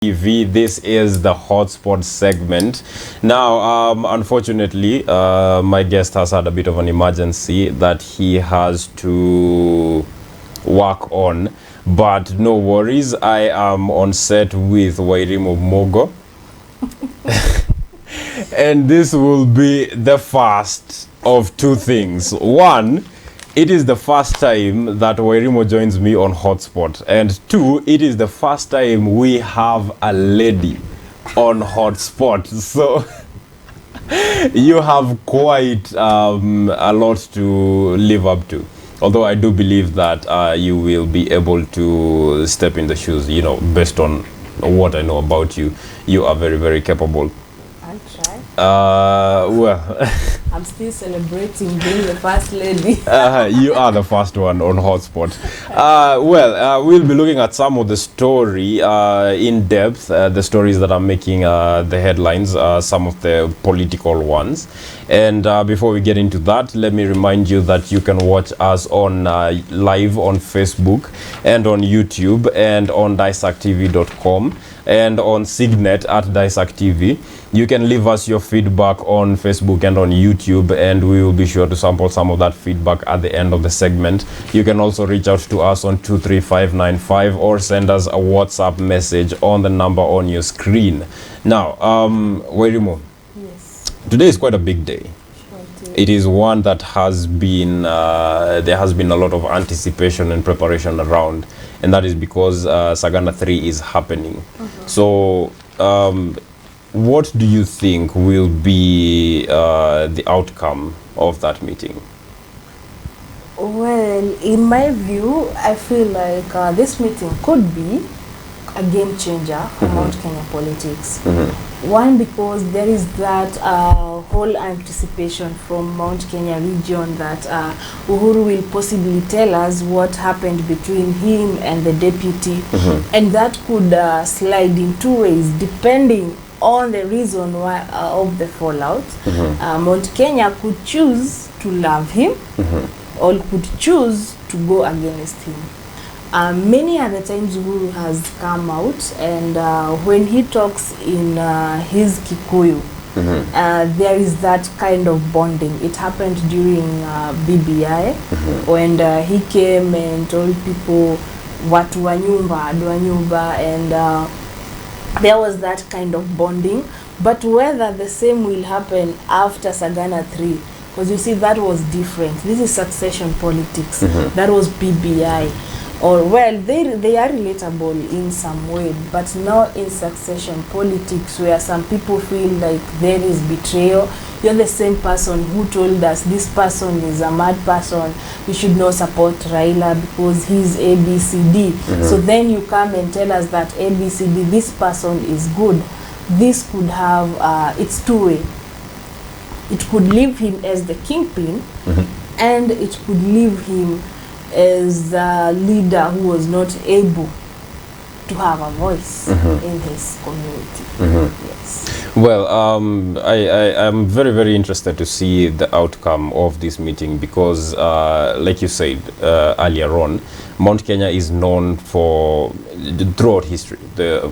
TV. This is the hotspot segment. Now, unfortunately, my guest has had a bit of an emergency that he has to work on, but no worries. I am on set with Wairimu Mogo, and this will be the first of two things. One, it is the first time that Wairimu joins me on Hotspot. And two, it is the first time we have a lady on Hotspot. So you have quite a lot to live up to. Although I do believe that you will be able to step in the shoes, you know, based on what I know about you. You are very, very capable. I'll try. Well, I'm still celebrating being the first lady. you are the first one on Hotspot. We'll be looking at some of the story in depth, the stories that are making the headlines, some of the political ones. And before we get into that, let me remind you that you can watch us on live on Facebook and on YouTube and on dissecttv.com and on Signet at Dissect TV. You can leave us your feedback on Facebook and on YouTube, and we will be sure to sample some of that feedback at the end of the segment. You can also reach out to us on 23595 or send us a WhatsApp message on the number on your screen. Now, Wairimu, Yes. today is quite a big day. It is one that has been, there has been a lot of anticipation and preparation around, and that is because Sagana 3 is happening. So, what do you think will be the outcome of that meeting? Well, in my view, I feel like this meeting could be a game changer for Mount Kenya politics. One, because there is that whole anticipation from Mount Kenya region that Uhuru will possibly tell us what happened between him and the deputy, and that could slide in two ways depending on the reason why of the fallout. Mount Kenya could choose to love him or could choose to go against him. Many other times Uhuru has come out, and when he talks in his Kikuyu, there is that kind of bonding. It happened during BBI when he came and told people watu wa nyumba, adu wa nyumba, and there was that kind of bonding. But whether the same will happen after Sagana 3, because you see that was different. This is succession politics. That was BBI. Or, well, they are relatable in some way, but not in succession politics where some people feel like there is betrayal. You're the same person who told us this person is a mad person, we should not support Raila because he's ABCD. So then you come and tell us that ABCD, this person is good. This could have, it's two-way. It could leave him as the kingpin, and it could leave him as a leader who was not able to have a voice in his community. Yes. Well, I am very, very interested to see the outcome of this meeting because, like you said earlier on, Mount Kenya is known for, throughout history,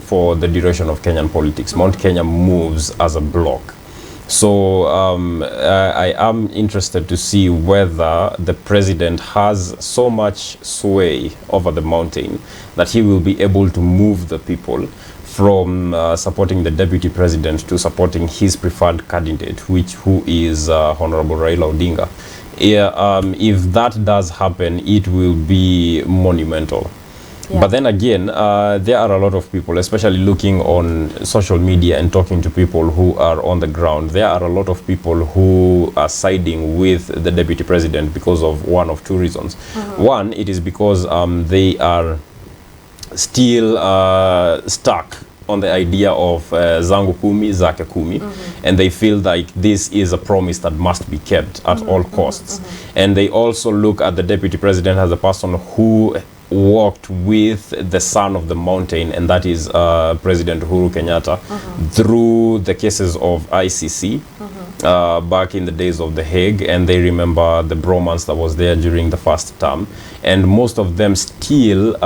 for the duration of Kenyan politics. Mount Kenya moves as a bloc. So I am interested to see whether the president has so much sway over the mountain that he will be able to move the people from supporting the deputy president to supporting his preferred candidate, who is Honorable Raila Odinga. If that does happen, it will be monumental. Yeah. But then again, there are a lot of people, especially looking on social media and talking to people who are on the ground. There are a lot of people who are siding with the deputy president because of one of two reasons. One, it is because they are still stuck on the idea of zangu kumi, zake kumi, and they feel like this is a promise that must be kept at all costs. And they also look at the deputy president as a person who walked with the son of the mountain, and that is President Uhuru Kenyatta, through the cases of ICC back in the days of The Hague, and they remember the bromance that was there during the first term. And most of them still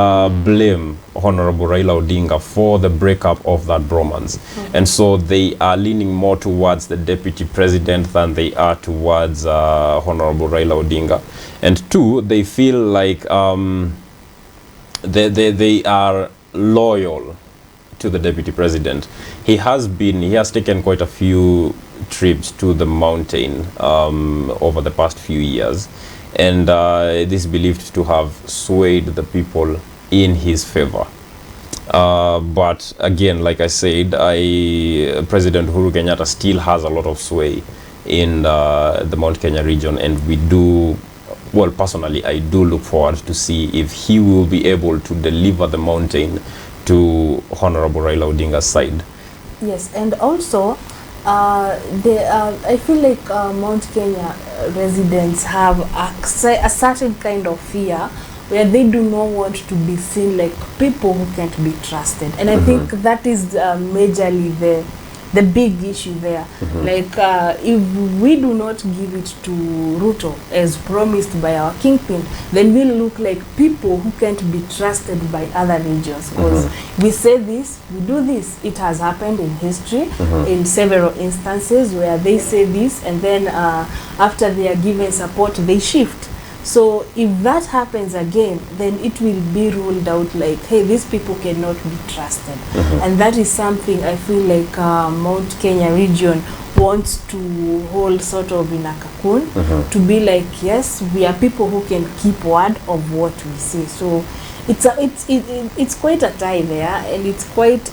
blame Honorable Raila Odinga for the breakup of that bromance. And so they are leaning more towards the deputy president than they are towards Honorable Raila Odinga. And two, they feel like they are loyal to the deputy president. He has taken quite a few trips to the mountain over the past few years, and this is believed to have swayed the people in his favor. But again, like I said, President Uhuru Kenyatta still has a lot of sway in the Mount Kenya region, and personally, I do look forward to see if he will be able to deliver the mountain to Honorable Raila Odinga's side. Yes, and also I feel like Mount Kenya residents have a certain kind of fear where they do not want to be seen like people who can't be trusted, and I think that is majorly the big issue there. Like if we do not give it to Ruto as promised by our kingpin, then we'll look like people who can't be trusted by other regions, because we say this, we do this. It has happened in history in several instances where they say this, and then after they are given support, they shift. So if that happens again, then it will be ruled out like, hey, these people cannot be trusted. And that is something I feel like Mount Kenya region wants to hold sort of in a cocoon, to be like, yes, we are people who can keep word of what we say. So it's quite a tie there, and it's quite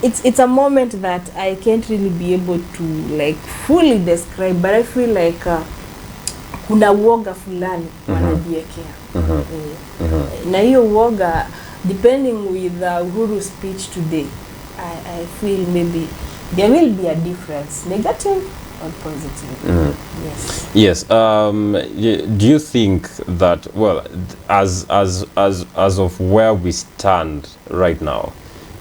it's a moment that I can't really be able to like fully describe, but I feel like kuna uoga fulani wanajiwekea. Na hiyo uoga, depending with Uhuru's speech today, I feel maybe there will be a difference, negative or positive. Yes. Do you think that, well, as of where we stand right now,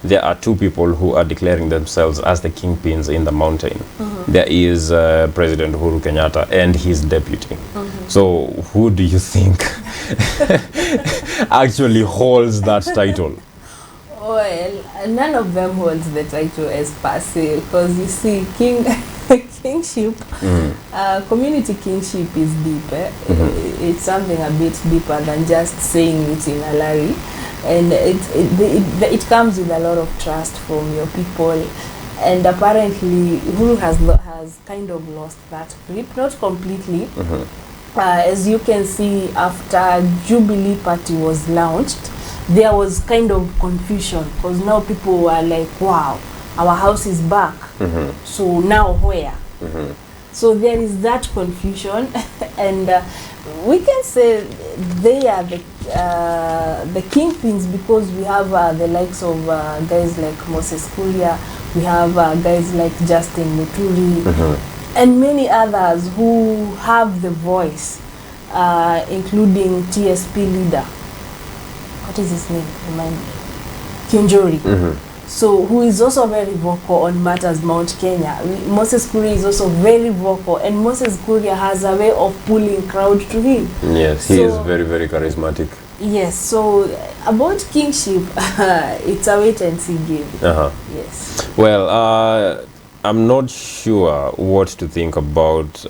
there are two people who are declaring themselves as the kingpins in the mountain. There is President Uhuru Kenyatta and his deputy. So who do you think actually holds that title? Well, none of them holds the title as per se, because you see, kingship, community kingship is deep. It's something a bit deeper than just saying it in a lorry. And it comes with a lot of trust from your people, and apparently Uhuru has kind of lost that grip, not completely. As you can see, after Jubilee Party was launched, there was kind of confusion, because now people were like, wow, our house is back, so now where? So there is that confusion, and we can say they are the kingpins, because we have the likes of guys like Moses Kuria, we have guys like Justin Muturi, and many others who have the voice, including TSP leader. What is his name? Remind me. Kinjori. So, who is also very vocal on matters Mount Kenya. Moses Kuria is also very vocal, and Moses Kuria has a way of pulling crowd to him. Yes, he is very, very charismatic. Yes, so about kingship, it's a wait and see game. Yes. Well, I'm not sure what to think about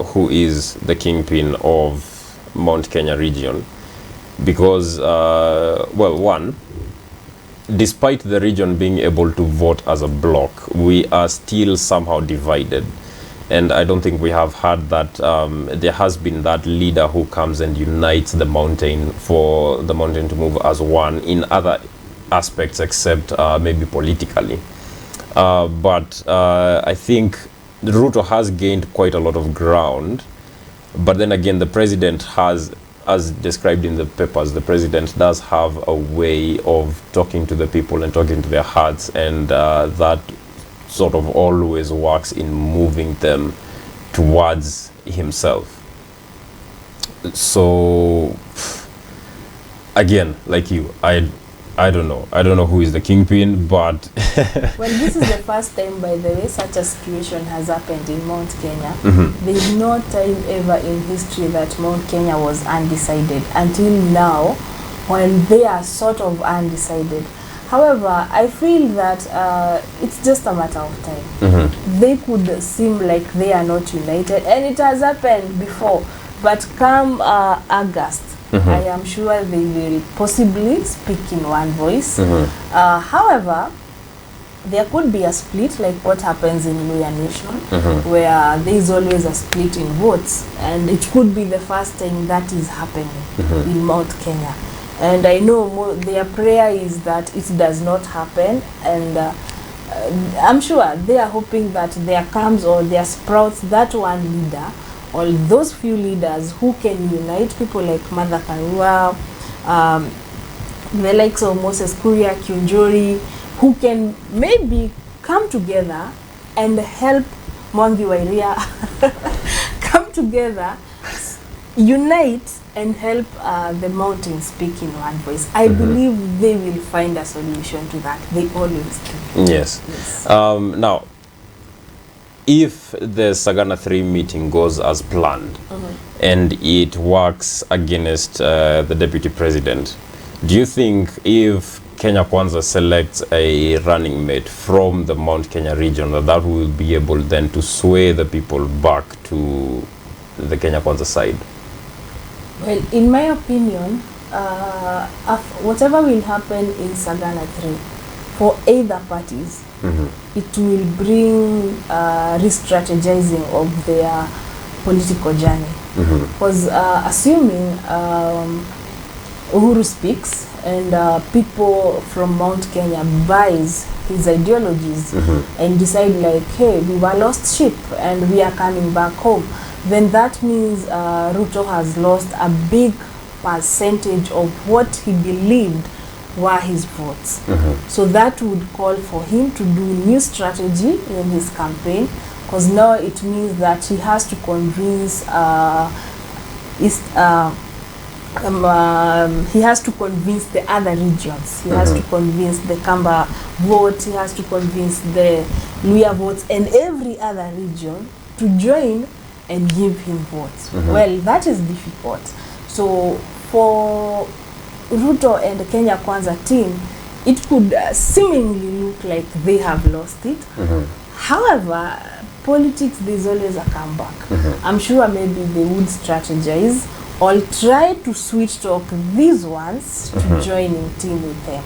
who is the kingpin of Mount Kenya region, because, well, one, despite the region being able to vote as a bloc, we are still somehow divided. And I don't think we have had that, there has been that leader who comes and unites the mountain for the mountain to move as one in other aspects, except maybe politically. But I think Ruto has gained quite a lot of ground. But then again, the president has, as described in the papers, the president does have a way of talking to the people and talking to their hearts, and that sort of always works in moving them towards himself. So again, like you, I don't know. I don't know who is the kingpin, but Well, this is the first time, by the way, such a situation has happened in Mount Kenya. There is no time ever in history that Mount Kenya was undecided until now, while they are sort of undecided. However, I feel that it's just a matter of time. They could seem like they are not united, and it has happened before. But come August, I am sure they will possibly speak in one voice. However, there could be a split, like what happens in Luya Nation, where there is always a split in votes, and it could be the first time that is happening in Mount Kenya. And I know their prayer is that it does not happen, and I'm sure they are hoping that there comes or there sprouts that one leader, or those few leaders who can unite people like Martha Karua, the likes of Moses Kuria, Kiunjori, who can maybe come together and help Mwangi Wairia come together, unite, and help the mountain speak in one voice. I believe they will find a solution to that. They always do. Yes. Now, if the Sagana 3 meeting goes as planned and it works against the deputy president, do you think if Kenya Kwanza selects a running mate from the Mount Kenya region, that will be able then to sway the people back to the Kenya Kwanza side? Well, in my opinion, whatever will happen in Sagana 3, for either parties, it will bring re-strategizing of their political journey. Because assuming Uhuru speaks and people from Mount Kenya buys his ideologies and decide like, hey, we were lost sheep and we are coming back home, then that means Ruto has lost a big percentage of what he believed were his votes. So that would call for him to do new strategy in his campaign, because now it means that he has to convince he has to convince the other regions. He has to convince the Kamba vote, he has to convince the Luya votes and every other region to join and give him votes. Well, that is difficult. So for Ruto and the Kenya Kwanza team, it could seemingly look like they have lost it. However, politics, there's always a comeback. I'm sure maybe they would strategize or try to sweet talk these ones to join in team with them.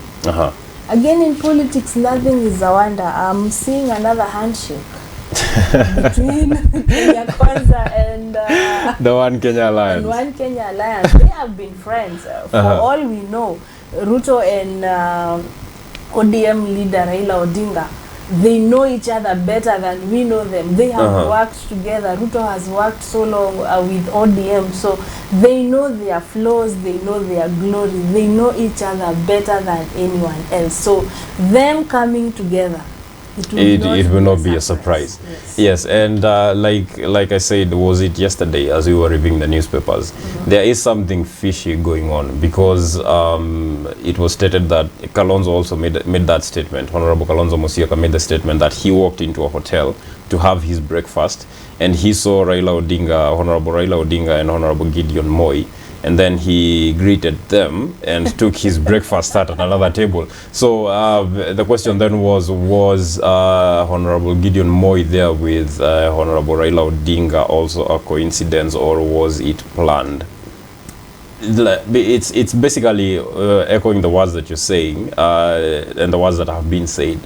Again, in politics, nothing is a wonder. I'm seeing another handshake between Kenya Kwanza and the One Kenya Alliance. And One Kenya Alliance. They have been friends. For all we know, Ruto and ODM leader Raila Odinga, they know each other better than we know them. They have worked together. Ruto has worked so long with ODM, so they know their flaws, they know their glory, they know each other better than anyone else. So them coming together, it will not be a surprise. Yes, and like I said, was it yesterday as we were reading the newspapers, there is something fishy going on, because it was stated that Kalonzo also made that statement. Honorable Kalonzo Musyoka made the statement that he walked into a hotel to have his breakfast and he saw Raila Odinga, Honorable Raila Odinga and Honorable Gideon Moi, and then he greeted them and took his breakfast at another table. So the question then was Honorable Gideon Moi there with Honorable Raila Odinga also a coincidence, or was it planned? It's basically echoing the words that you're saying and the words that have been said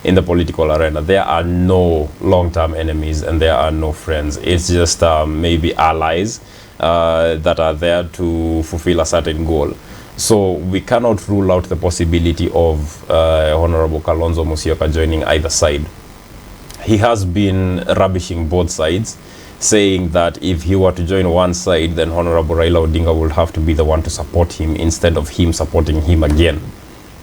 in the political arena. There are no long-term enemies and there are no friends. It's just maybe allies that are there to fulfill a certain goal. So we cannot rule out the possibility of Honorable Kalonzo Musyoka joining either side. He has been rubbishing both sides, saying that if he were to join one side, then Honorable Raila Odinga will have to be the one to support him instead of him supporting him again.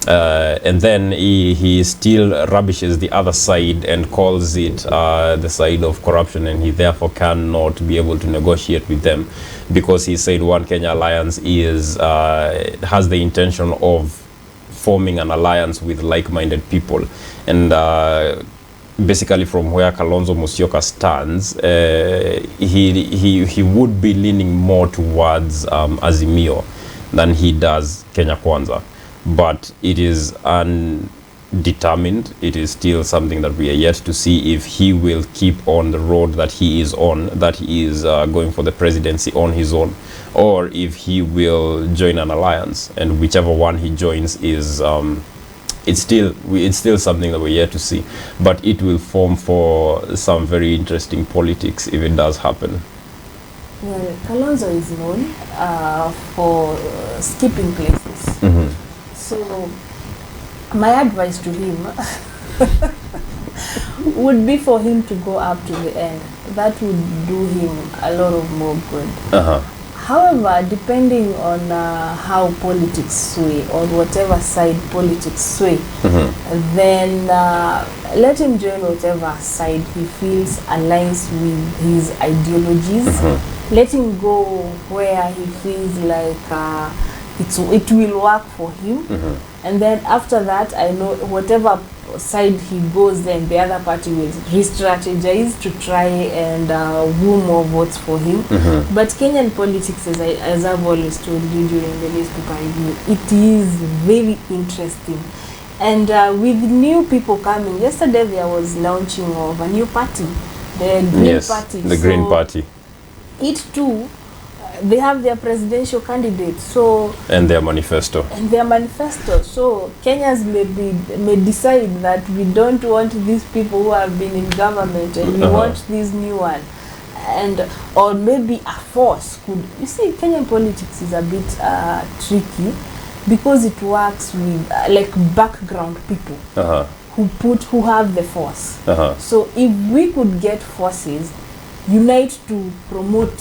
And then he still rubbishes the other side and calls it the side of corruption, and he therefore cannot be able to negotiate with them, because he said One Kenya Alliance is has the intention of forming an alliance with like-minded people. And basically from where Kalonzo Musyoka stands, he would be leaning more towards Azimio than he does Kenya Kwanza. But it is undetermined. It is still something that we are yet to see if he will keep on the road that he is on, that he is going for the presidency on his own, or if he will join an alliance. And whichever one he joins is it's still something that we're yet to see, but it will form for some very interesting politics if it does happen. Well, Kalonzo is known for skipping places. So my advice to him would be for him to go up to the end. That would do him a lot of more good. However, depending on how politics sway, or whatever side politics sway, then let him join whatever side he feels aligns with his ideologies. Let him go where he feels like it will work for him. And then after that, I know whatever side he goes, then the other party will re-strategize to try and woo more votes for him. But Kenyan politics, as I've always told you during the newspaper review, it is very interesting. And with new people coming, yesterday there was launching of a new party, the Green Party. The Green Party. It too, they have their presidential candidate, so and their manifesto. So Kenyans may decide that we don't want these people who have been in government, and we want this new one, and or maybe a force could. You see, Kenyan politics is a bit tricky because it works with like background people who have the force. So if we could get forces unite to promote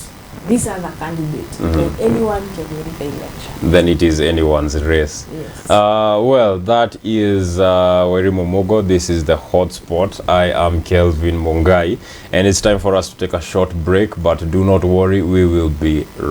this other candidate, then anyone can win the election. Then it is anyone's race. Yes. Well, that is Wairimu Mogo. This is the hotspot. I am Kelvin Mongai, and it's time for us to take a short break, but do not worry, we will be right